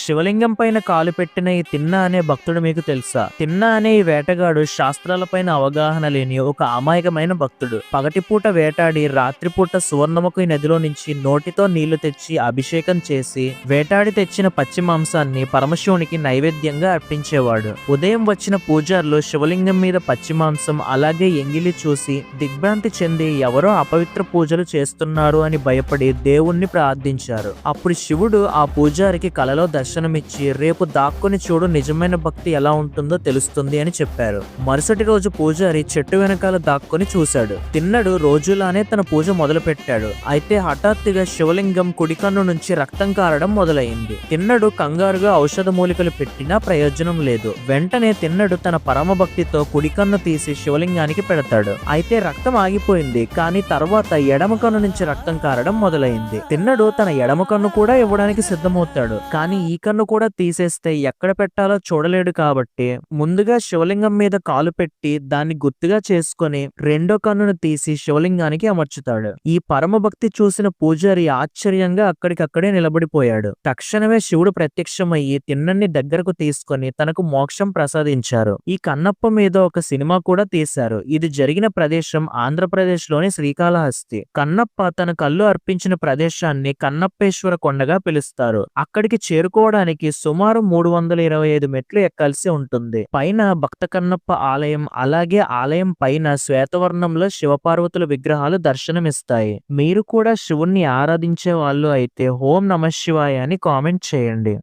శివలింగం పైన కాలు పెట్టిన ఈ తిన్న అనే భక్తుడు మీకు తెలుసా? తిన్న అనే ఈ వేటగాడు శాస్త్రాలపైన అవగాహన లేని ఒక అమాయకమైన భక్తుడు. పగటిపూట వేటాడి రాత్రిపూట సువర్ణముఖి నదిలో నుంచి నోటితో నీళ్లు తెచ్చి అభిషేకం చేసి వేటాడి తెచ్చిన పచ్చి మాంసాన్ని పరమశివునికి నైవేద్యంగా అర్పించేవాడు. ఉదయం వచ్చిన పూజారులు శివలింగం మీద పచ్చి మాంసం అలాగే ఎంగిలి చూసి దిగ్భ్రాంతి చెంది ఎవరో అపవిత్ర పూజలు చేస్తున్నారు అని భయపడి దేవుణ్ణి ప్రార్థించారు. అప్పుడు శివుడు ఆ పూజారికి కలలో దర్శనమిచ్చి రేపు దాక్కుని చూడు నిజమైన భక్తి ఎలా ఉంటుందో తెలుస్తుంది అని చెప్పారు. మరుసటి రోజు పూజారి చెట్టు వెనకాల దాక్కుని చూశాడు. తిన్నడు రోజులానే తన పూజ మొదలు పెట్టాడు. అయితే హఠాత్తుగా శివలింగం కుడికన్ను నుంచి రక్తం కారడం మొదలైంది. తిన్నడు కంగారుగా ఔషధ మూలికలు పెట్టినా ప్రయోజనం లేదు. వెంటనే తిన్నడు తన పరమ భక్తితో కుడికన్ను తీసి శివలింగానికి పెడతాడు. అయితే రక్తం ఆగిపోయింది. కానీ తర్వాత ఎడమ కన్ను నుంచి రక్తం కారడం మొదలైంది. తిన్నడు తన ఎడమ కన్ను కూడా ఇవ్వడానికి సిద్ధమవుతాడు. కానీ ఈ కన్ను కూడా తీసేస్తే ఎక్కడ పెట్టాలో చూడలేడు కాబట్టి ముందుగా శివలింగం మీద కాలు పెట్టి దాన్ని గుర్తుగా చేసుకొని రెండో కన్నును తీసి శివలింగానికి అమర్చుతాడు. ఈ పరమ భక్తి చూసిన పూజారి ఆశ్చర్యంగా అక్కడికక్కడే నిలబడిపోయాడు. తక్షణమే శివుడు ప్రత్యక్షమయ్యి తిన్నన్ని దగ్గరకు తీసుకొని తనకు మోక్షం ప్రసాదించారు. ఈ కన్నప్ప మీద ఒక సినిమా కూడా తీశారు. ఇది జరిగిన ప్రదేశం ఆంధ్రప్రదేశ్ లోని శ్రీకాళహస్తి. కన్నప్ప తన కళ్ళు అర్పించిన ప్రదేశాన్ని కన్నప్పేశ్వర కొండగా పిలుస్తారు. అక్కడికి చేరుకోవడానికి సుమారు 325 మెట్లు ఎక్కాల్సి ఉంటుంది. పైన భక్త కన్నప్ప ఆలయం అలాగే ఆలయం పైన శ్వేతవర్ణంలో శివపార్వతుల విగ్రహాలు దర్శనమిస్తాయి. మీరు కూడా శివుణ్ణి ఆరాధించే వాళ్ళు అయితే ఓం నమః శివాయ అని కామెంట్ చేయండి.